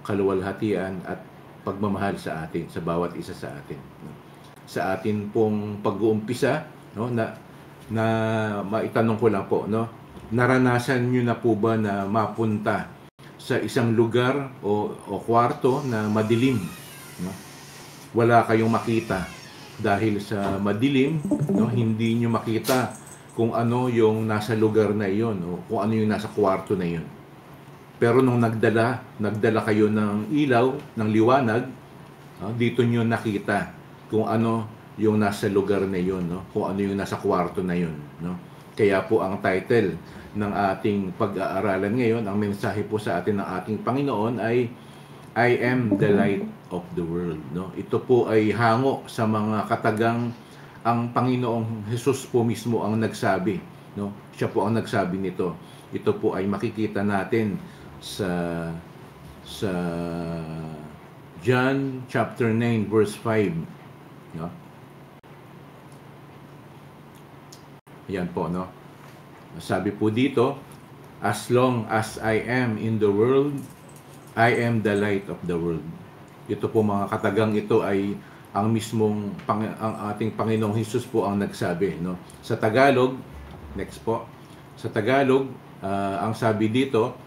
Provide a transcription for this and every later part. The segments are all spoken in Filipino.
kaluwalhatian at pagmamahal sa atin, sa bawat isa sa atin. Sa atin pong pag-uumpisa, no, na maitanong ko lang po, no, naranasan niyo na po ba na mapunta sa isang lugar o kwarto na madilim, no? Wala kayong makita dahil sa madilim, no, hindi niyo makita kung ano yung nasa lugar na iyon o kung ano yung nasa kwarto na iyon. Pero nung nagdala kayo ng ilaw, ng liwanag, dito nyo nakita kung ano yung nasa lugar na yun, no? Kung ano yung nasa kwarto na yun, no? Kaya po ang title ng ating pag-aaralan ngayon, ang mensahe po sa atin ng ating Panginoon ay I am the light of the world, no? Ito po ay hango sa mga katagang ang Panginoong Hesus po mismo ang nagsabi, no? Siya po ang nagsabi nito. Ito po ay makikita natin sa John chapter 9 verse 5, no? Yan po, no? Sabi po dito, as long as I am in the world, I am the light of the world. Ito po mga katagang ito ay ang mismong ang ating Panginoong Hesus po ang nagsabi, no? Sa Tagalog, next po. Sa Tagalog, ang sabi dito,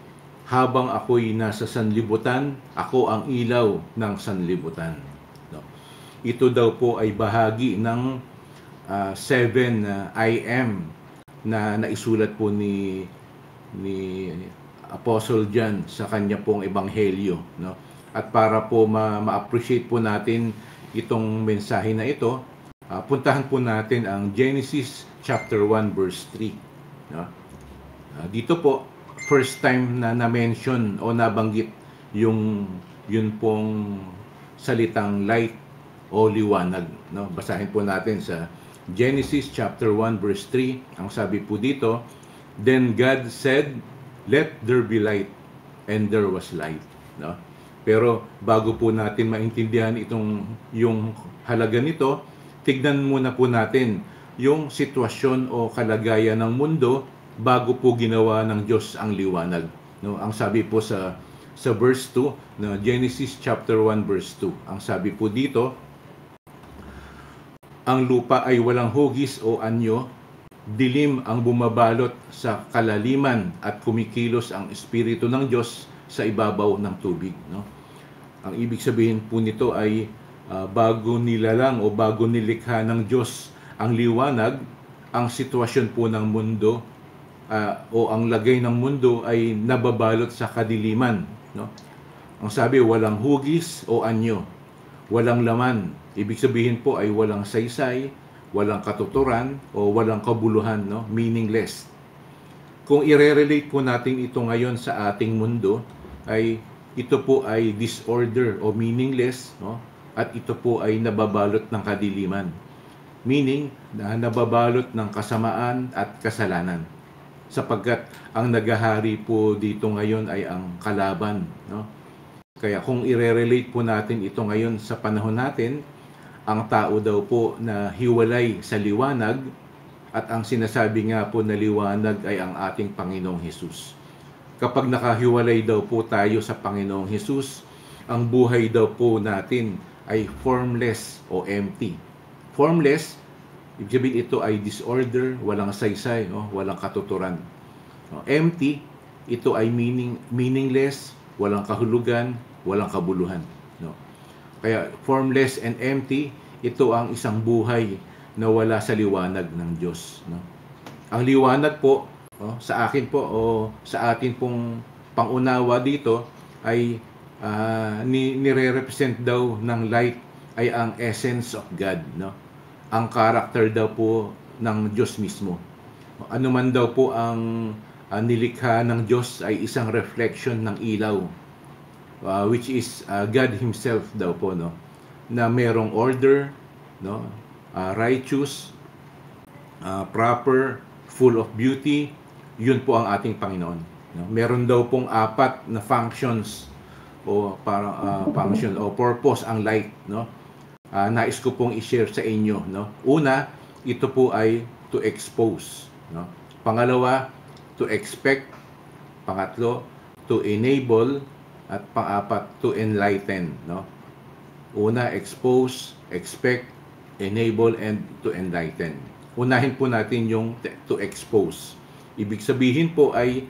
habang ako'y nasa sanlibutan, ako ang ilaw ng sanlibutan. No? Ito daw po ay bahagi ng 7 I am na naisulat po ni Apostle John sa kanya pong ebanghelyo, no? At para po ma-appreciate po natin itong mensahe na ito, puntahan po natin ang Genesis chapter 1 verse 3, no? Dito po first time na na-mention o nabanggit yun pong salitang light o liwanag, no? Basahin po natin sa Genesis chapter 1 verse 3. Ang sabi po dito, then God said, let there be light, and there was light, no? Pero bago po natin maintindihan yung halaga nito, tignan muna po natin yung sitwasyon o kalagayan ng mundo bago po ginawa ng Diyos ang liwanag, no? Ang sabi po sa verse 2 na Genesis chapter 1 verse 2, ang sabi po dito, ang lupa ay walang hugis o anyo, dilim ang bumabalot sa kalaliman at kumikilos ang Espiritu ng Diyos sa ibabaw ng tubig, no? Ang ibig sabihin po nito ay bago nilalang o bago nilikha ng Diyos ang liwanag, ang sitwasyon po ng mundo o ang lagay ng mundo ay nababalot sa kadiliman, no? Ang sabi, walang hugis o anyo, walang laman. Ibig sabihin po ay walang saysay, walang katuturan o walang kabuluhan, no? Meaningless. Kung i-relate po natin ito ngayon sa ating mundo, ay ito po ay disorder o meaningless, no? At ito po ay nababalot ng kadiliman. Meaning, nababalot ng kasamaan at kasalanan. Sapagkat ang naghahari po dito ngayon ay ang kalaban, no? Kaya kung i-relate po natin ito ngayon sa panahon natin, ang tao daw po na hiwalay sa liwanag, at ang sinasabi nga po na liwanag ay ang ating Panginoong Hesus. Kapag nakahiwalay daw po tayo sa Panginoong Hesus, ang buhay daw po natin ay formless o empty. Formless, ibig sabihin ito ay disorder, walang saysay, no? Walang katuturan. No? Empty, ito ay meaningless, walang kahulugan, walang kabuluhan, no? Kaya formless and empty, ito ang isang buhay na wala sa liwanag ng Diyos, no? Ang liwanag po, sa akin po o sa atin pong pangunawa dito ay nire-represent daw ng light ay ang essence of God, no? Ang character daw po ng Diyos mismo. Ano man daw po ang nilikha ng Diyos ay isang reflection ng ilaw, which is God Himself daw po, no? Na merong order, no? Righteous, proper, full of beauty. Yun po ang ating Panginoon, no? Meron daw pong 4 na functions o function o purpose ang light, no? Nais ko pong i-share sa inyo, no? Una, ito po ay to expose, no? Pangalawa, to expect. Pangatlo, to enable. At pang-apat, to enlighten, no? Una, expose, expect, enable, and to enlighten. Unahin po natin yung to expose. Ibig sabihin po ay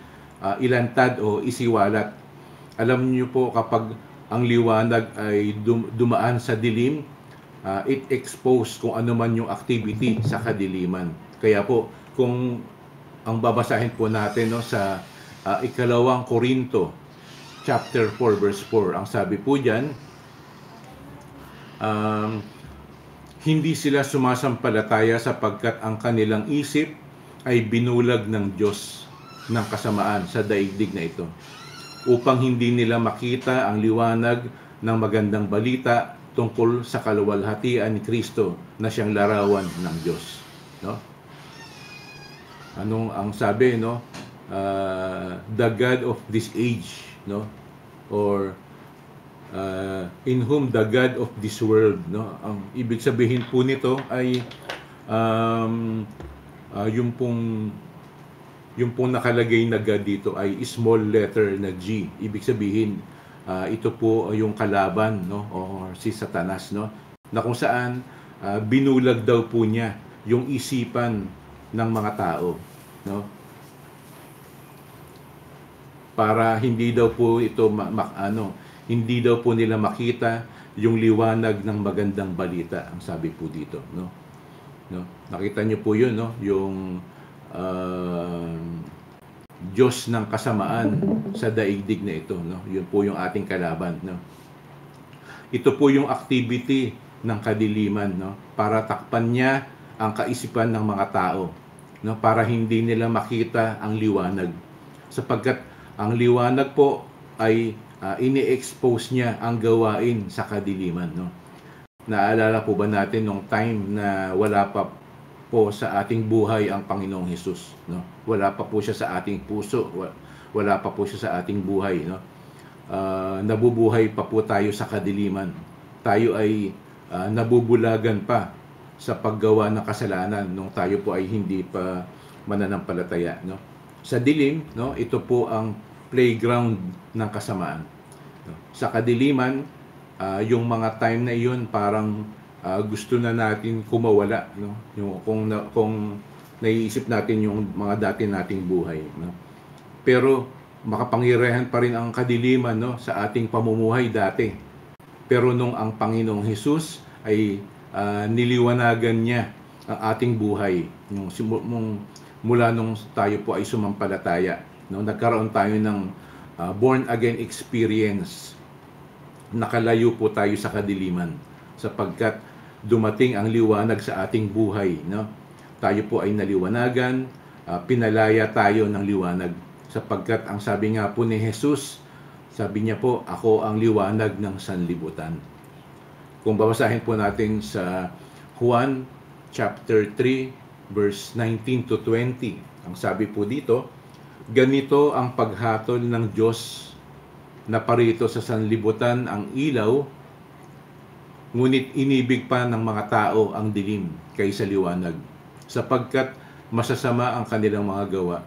ilantad o isiwalat. Alam niyo po kapag ang liwanag ay dumaan sa dilim, it expose kung ano man yung activity sa kadiliman. Kaya po, kung ang babasahin po natin no, sa ikalawang Korinto, chapter 4, verse 4, ang sabi po dyan, hindi sila sumasampalataya sapagkat ang kanilang isip ay binulag ng Diyos ng kasamaan sa daigdig na ito, upang hindi nila makita ang liwanag ng magandang balita tungkol sa kaluwalhatian ni Kristo na siyang larawan ng Diyos. No? Anong ang sabi, no? The God of this age, no? Or in whom the God of this world, no? Ang ibig sabihin po nito ay yung pong nakalagay na God dito ay small letter na G. Ibig sabihin ito po yung kalaban, no? Or si Satanas, no? Na kung saan binulag daw po niya yung isipan ng mga tao, no? Para hindi daw po ito hindi daw po nila makita yung liwanag ng magandang balita, ang sabi po dito, no? No? Nakita niyo po 'yun, no? Yung Diyos ng kasamaan sa daigdig na ito, no? Yun po yung ating kalaban, no? Ito po yung activity ng kadiliman, no? Para takpan niya ang kaisipan ng mga tao, no? Para hindi nila makita ang liwanag. Sapagkat ang liwanag po ay ini-expose niya ang gawain sa kadiliman, no? Naalala po ba natin nung time na wala pa po sa ating buhay ang Panginoong Hesus, no? Wala pa po siya sa ating puso, wala pa po siya sa ating buhay, no? Nabubuhay pa po tayo sa kadiliman. Tayo ay nabubulagan pa sa paggawa ng kasalanan nung tayo po ay hindi pa mananampalataya, no? Sa dilim, no, ito po ang playground ng kasamaan. No? Sa kadiliman, yung mga time na iyon parang gusto na natin kumawala, no? Yung kung naiisip natin yung mga dati nating buhay, no? Pero makapangyarihan pa rin ang kadiliman, no, sa ating pamumuhay dati. Pero nung ang Panginoong Hesus ay niliwanagan niya ang ating buhay, yung mula nung tayo po ay sumampalataya, no, nagkaroon tayo ng born again experience. Nakalayo po tayo sa kadiliman sapagkat dumating ang liwanag sa ating buhay, no? Tayo po ay naliwanagan, pinalaya tayo ng liwanag sapagkat ang sabi nga po ni Jesus, sabi niya po, ako ang liwanag ng sanlibutan. Kung babasahin po natin sa Juan chapter 3 verse 19 to 20, ang sabi po dito, ganito ang paghatol ng Diyos na parito sa sanlibutan ang ilaw, ngunit inibig pa ng mga tao ang dilim kaysa liwanag, sapagkat masasama ang kanilang mga gawa.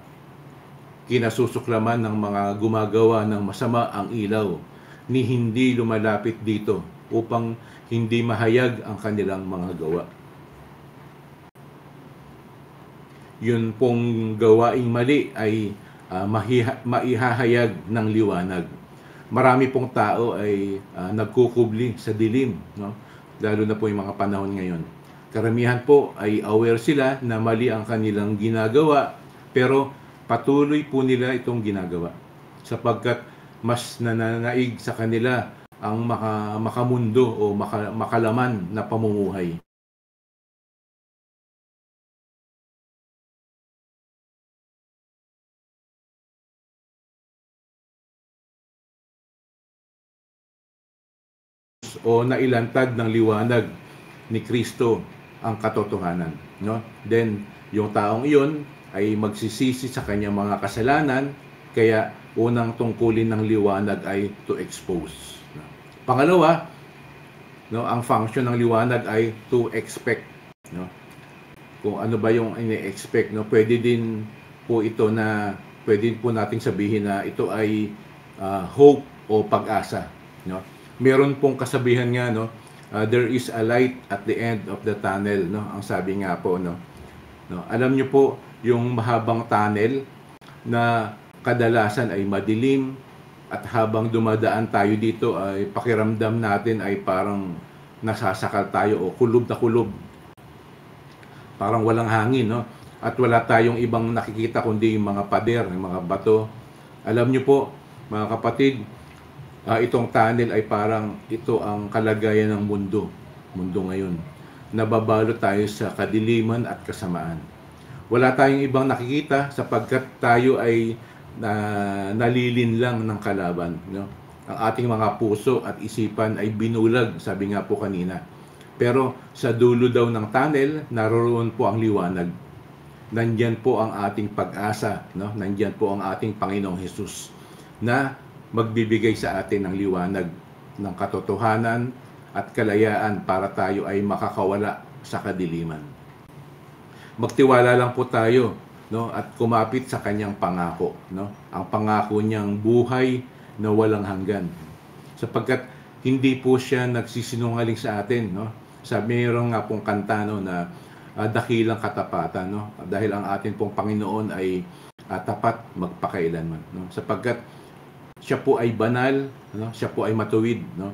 Kinasusuklaman ng mga gumagawa ng masama ang ilaw, ni hindi lumalapit dito upang hindi mahayag ang kanilang mga gawa. Yun pong gawaing mali ay maihahayag ng liwanag. Marami pong tao ay nagkukubli sa dilim, no? Lalo na po yung mga panahon ngayon. Karamihan po ay aware sila na mali ang kanilang ginagawa, pero patuloy po nila itong ginagawa sapagkat mas nananaig sa kanila ang makamundo o makalaman na pamumuhay. O nailantad ng liwanag ni Kristo ang katotohanan, no? Then yung taong iyon ay magsisisi sa kanyang mga kasalanan, kaya unang tungkulin ng liwanag ay to expose. No? Pangalawa, no, ang function ng liwanag ay to expect, no? Kung ano ba yung ini-expect, no? Pwede din po ito na pwede po nating sabihin na ito ay hope o pag-asa, no? Meron pong kasabihan nga, no, there is a light at the end of the tunnel, no? Ang sabi nga po, no. Alam niyo po yung mahabang tunnel na kadalasan ay madilim, at habang dumadaan tayo dito ay pakiramdam natin ay parang nasasakal tayo o kulob na kulob. Parang walang hangin, no? At wala tayong ibang nakikita kundi yung mga pader, yung mga bato. Alam niyo po, mga kapatid, itong tunnel ay parang ito ang kalagayan ng mundo ngayon. Nababalot tayo sa kadiliman at kasamaan. Wala tayong ibang nakikita sapagkat tayo ay nalilinlang ng kalaban, no? Ang ating mga puso at isipan ay binulag, sabi nga po kanina. Pero sa dulo daw ng tunnel, naroroon po ang liwanag. Nandyan po ang ating pag-asa, no? Nandyan po ang ating Panginoong Hesus na magbibigay sa atin ng liwanag, ng katotohanan at kalayaan para tayo ay makakawala sa kadiliman. Magtiwala lang po tayo, no, at kumapit sa kanyang pangako, no? Ang pangako niyang buhay na walang hanggan. Sapagkat hindi po siya nagsisinungaling sa atin, no? Sabi mayroon nga pong kanta, no, na dakilang katapatan, no? Dahil ang atin pong Panginoon ay tapat magpakailanman, no? Sapagkat siya po ay banal, no? Siya po ay matuwid, no?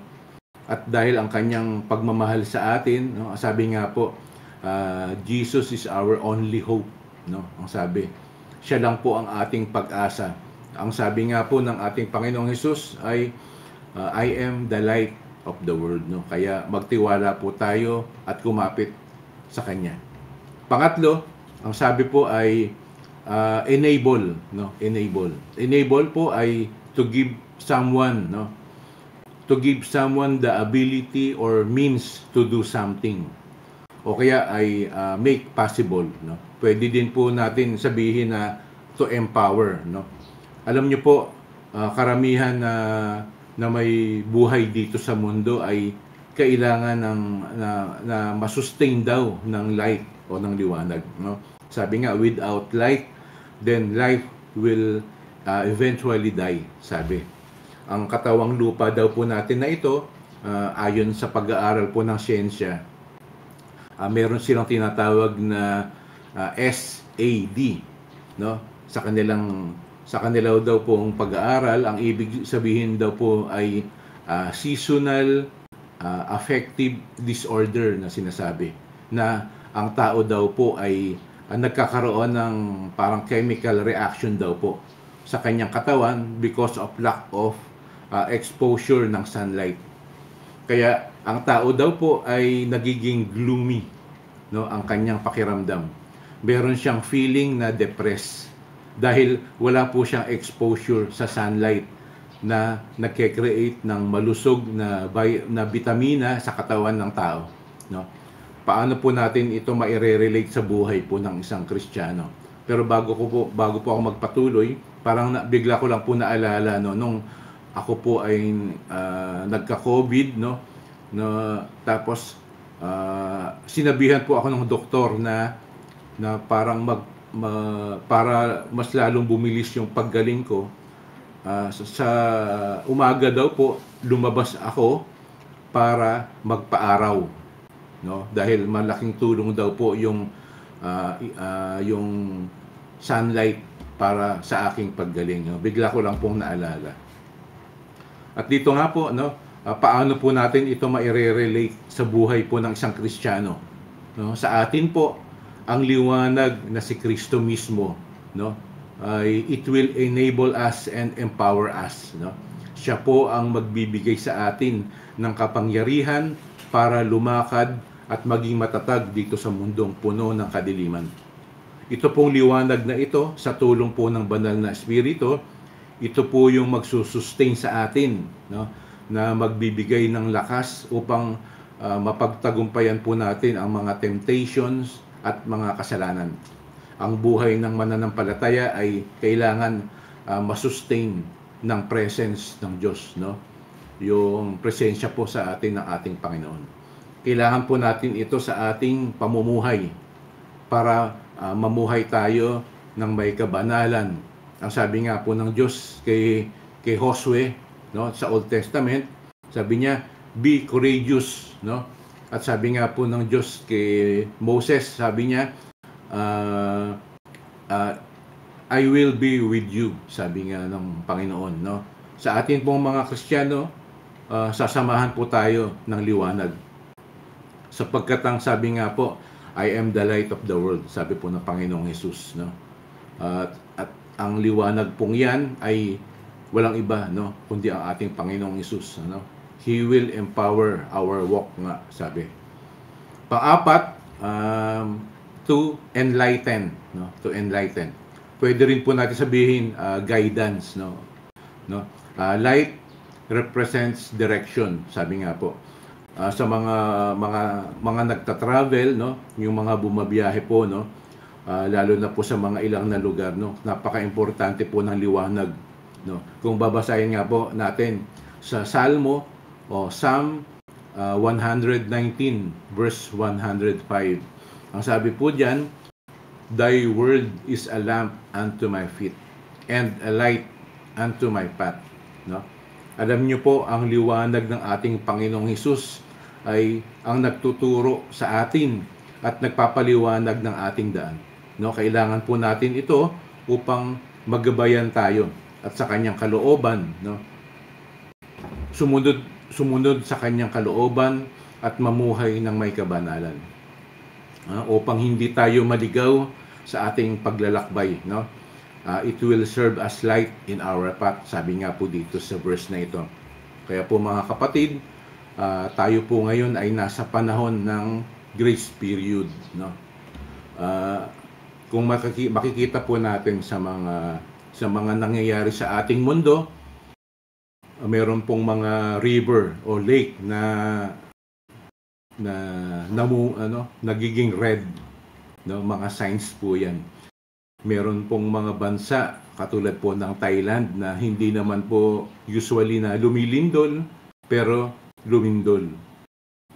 At dahil ang kanyang pagmamahal sa atin, no, sabi nga po, Jesus is our only hope, no? Ang sabi, siya lang po ang ating pag-asa. Ang sabi nga po ng ating Panginoong Hesus ay I am the light of the world, no? Kaya magtiwala po tayo at kumapit sa kanya. Pangatlo, ang sabi po ay enable, no? Enable po ay to give someone, no? To give someone the ability or means to do something. O kaya ay make possible, no? Pwede din po natin sabihin na to empower, no? Alam niyo po, karamihan na may buhay dito sa mundo ay kailangan na masustain daw ng light o ng liwanag, no? Sabi nga, without light, then life will eventually die, sabi. Ang katawang lupa daw po natin na ito, ayon sa pag-aaral po ng siyensya, meron silang tinatawag na SAD, no? Sa kanila daw pong pag-aaral, ang ibig sabihin daw po ay seasonal affective disorder na sinasabi, na ang tao daw po ay nagkakaroon ng parang chemical reaction daw po sa kanyang katawan because of lack of exposure ng sunlight. Kaya ang tao daw po ay nagiging gloomy, no, ang kanyang pakiramdam. Meron siyang feeling na depressed dahil wala po siyang exposure sa sunlight na nagke-create ng malusog na bitamina sa katawan ng tao, no? Paano po natin ito maire-relate sa buhay po ng isang Kristiyano? Pero bago po ako magpatuloy, parang bigla ko lang po naalala, no, nung ako po ay nagka-COVID, no, tapos sinabihan po ako ng doktor na parang para mas lalong bumilis yung paggaling ko. Sa umaga daw po lumabas ako para magpaaraw, no, dahil malaking tulong daw po yung sunlight para sa aking paggaling, no? Bigla ko lang pong naalala. At dito nga po, no, paano po natin ito maire-relate sa buhay po ng isang Kristiyano, no? Sa atin po, ang liwanag na si Kristo mismo, no, ay it will enable us and empower us, no? Siya po ang magbibigay sa atin ng kapangyarihan para lumakad at maging matatag dito sa mundong puno ng kadiliman. Ito pong liwanag na ito, sa tulong po ng banal na Espiritu, ito po yung magsusustain sa atin, no, na magbibigay ng lakas upang mapagtagumpayan po natin ang mga temptations at mga kasalanan. Ang buhay ng mananampalataya ay kailangan masustain ng presence ng Diyos, no? Yung presensya po sa atin ng ating Panginoon. Kailangan po natin ito sa ating pamumuhay para mamuhay tayo ng may kabanalan. Ang sabi nga po ng Diyos kay Josue, no? Sa Old Testament, sabi niya, be courageous, no? At sabi nga po ng Diyos kay Moses, sabi niya, I will be with you, sabi nga ng Panginoon, no? Sa atin pong mga Kristiyano, sasamahan po tayo ng liwanag. Sapagkat ang sabi nga po, I am the light of the world, sabi po ng Panginoong Jesus, no? At ang liwanag pong yan ay walang iba, no, kundi ang ating Panginoong Jesus, ano? He will empower our walk nga, sabi. Pang-apat, to enlighten, no? To enlighten. Pwede rin po natin sabihin guidance, no? Light represents direction, sabi nga po. Sa mga nagta-travel, no, yung mga bumabiyahe po, no, lalo na po sa mga ilang na lugar, no, napaka-importante po ng liwanag, no. Kung babasahin nga po natin sa Salmo o Psalm 119 verse 105, ang sabi po diyan, Thy word is a lamp unto my feet and a light unto my path, no. Alam niyo po, ang liwanag ng ating Panginoong Hesus ay ang nagtuturo sa atin at nagpapaliwanag ng ating daan, no. Kailangan po natin ito upang magabayan tayo at sa kanyang kalooban, no. Sumunod sa kanyang kalooban at mamuhay ng may kabanalan, upang hindi tayo maligaw sa ating paglalakbay, no. It will serve as light in our path, sabi nga po dito sa verse na ito. Kaya po mga kapatid, tayo po ngayon ay nasa panahon ng grace period, no. Kung makikita po natin sa mga nangyayari sa ating mundo, meron pong mga river o lake na nagiging red, no, mga signs po 'yan. Meron pong mga bansa katulad po ng Thailand na hindi naman po usually na lumilindol pero lumindol,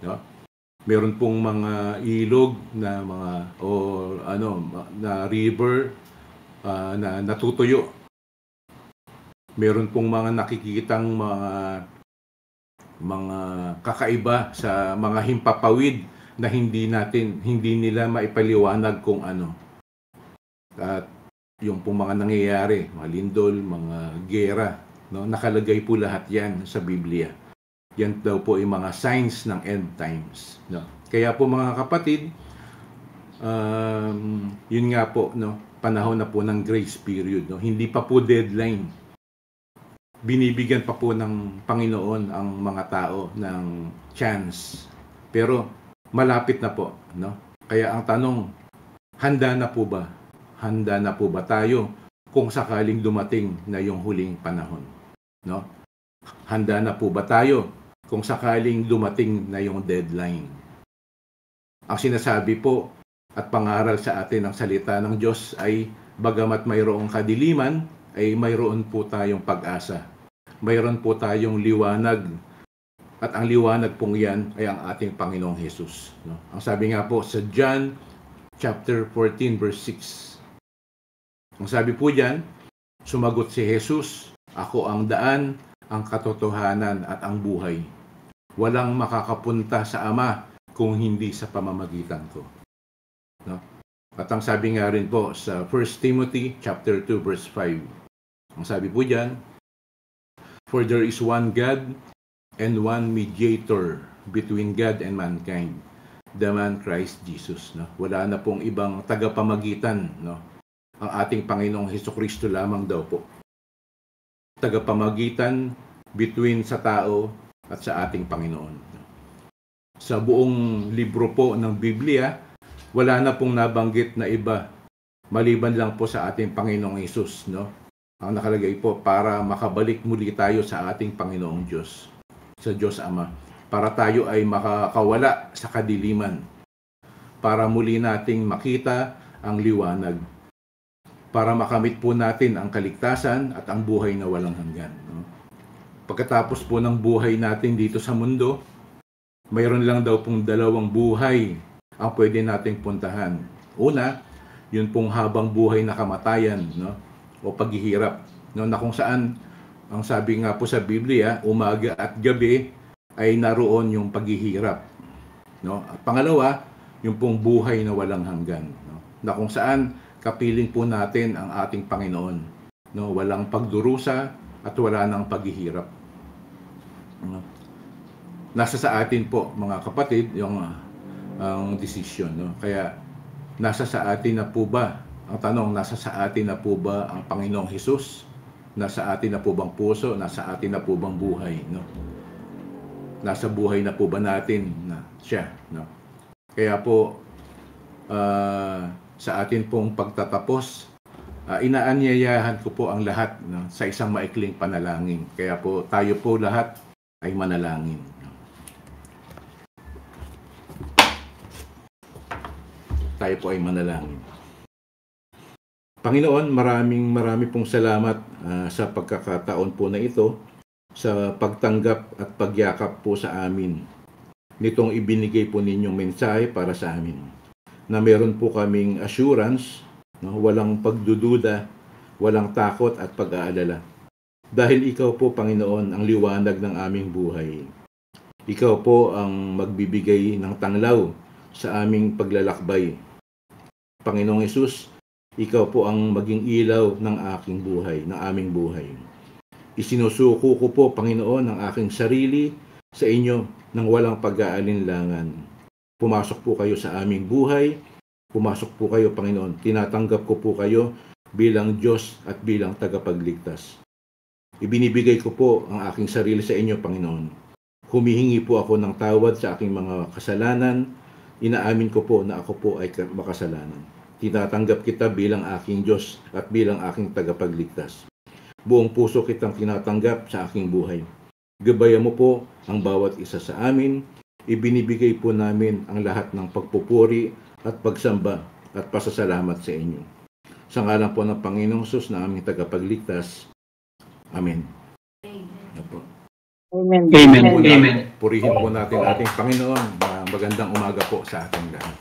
no? Meron pong mga ilog na na river na natutuyo. Meron pong mga nakikitang mga kakaiba sa mga himpapawid na hindi nila maipaliwanag kung ano. At yung pong mga nangyayari, mga lindol, mga gera, no, nakalagay po lahat yan sa Biblia. Yan daw po ay mga signs ng end times, no. Kaya po mga kapatid, yun nga po, no, panahon na po ng grace period, no. Hindi pa po deadline. Binibigyan pa po ng Panginoon ang mga tao ng chance. Pero malapit na po, no. Kaya ang tanong, handa na po ba? Handa na po ba tayo kung sakaling dumating na yung huling panahon, no? Handa na po ba tayo kung sakaling dumating na yung deadline? Ang sinasabi po at pangaral sa atin ng salita ng Diyos ay bagamat mayroong kadiliman, ay mayroon po tayong pag-asa. Mayroon po tayong liwanag. At ang liwanag pong yan ay ang ating Panginoong Hesus, no? Ang sabi nga po sa John chapter 14 verse 6. Ang sabi po diyan, sumagot si Jesus, ako ang daan, ang katotohanan at ang buhay. Walang makakapunta sa Ama kung hindi sa pamamagitan ko, no? At ang sabi nga rin po sa 1 Timothy chapter 2 verse 5. Ang sabi po diyan, for there is one God and one mediator between God and mankind, the man Christ Jesus, no? Wala na pong ibang tagapamagitan, no? Ang ating Panginoong Hesukristo lamang daw po. Tagapamagitan between sa tao at sa ating Panginoon. Sa buong libro po ng Biblia, wala na pong nabanggit na iba maliban lang po sa ating Panginoong Hesus, no? Ang nakalagay po para makabalik muli tayo sa ating Panginoong Diyos, sa Diyos Ama, para tayo ay makakawala sa kadiliman, para muli nating makita ang liwanag, para makamit po natin ang kaligtasan at ang buhay na walang hanggan, no? Pagkatapos po ng buhay natin dito sa mundo, mayroon lang daw pong dalawang buhay ang pwede nating puntahan. Una, yun pong habang buhay na kamatayan, no? O paghihirap, no? Na kung saan Ang sabi nga po sa Biblia, umaga at gabi ay naroon yung paghihirap. No? At pangalawa, yung pong buhay na walang hanggan. No? Na kung saan kapiling po natin ang ating Panginoon. No? Walang pagdurusa at wala nang paghihirap. No? Nasa sa atin po, mga kapatid, yung ang desisyon. No? Kaya nasa sa atin na po ba? Ang tanong, nasa sa atin na po ba ang Panginoong Hesus? Nasa atin na po bang puso? Nasa atin na po bang buhay? No? Nasa buhay na po ba natin na siya? No? Kaya po, sa atin pong pagtatapos, inaanyayahan ko po ang lahat, no, sa isang maikling panalangin. Kaya po, tayo po lahat ay manalangin. Tayo po ay manalangin. Panginoon, marami pong salamat sa pagkakataon po na ito, sa pagtanggap at pagyakap po sa amin nitong ibinigay po ninyong mensahe para sa amin. Na meron po kaming assurance, no, walang pagdududa, walang takot at pag-aalala. Dahil ikaw po, Panginoon, ang liwanag ng aming buhay. Ikaw po ang magbibigay ng tanglaw sa aming paglalakbay. Panginoong Hesus, ikaw po ang maging ilaw ng aking buhay, ng aming buhay. Isinusuko ko po, Panginoon, ang aking sarili sa inyo nang walang pag-aalinlangan. Pumasok po kayo sa aming buhay. Pumasok po kayo, Panginoon. Tinatanggap ko po kayo bilang Diyos at bilang tagapagligtas. Ibinibigay ko po ang aking sarili sa inyo, Panginoon. Humihingi po ako ng tawad sa aking mga kasalanan. Inaamin ko po na ako po ay makasalanan. Tinatanggap kita bilang aking Diyos at bilang aking tagapagligtas. Buong puso kitang tinatanggap sa aking buhay. Gabayan mo po ang bawat isa sa amin. Ibinibigay po namin ang lahat ng pagpupuri at pagsamba at pasasalamat sa inyo. Sa ngalan po ng Panginoong Hesus na aming tagapagligtas. Amen. Amen. Amen. Amen. Purihin po natin ating Panginoon. Magandang umaga po sa ating lahat.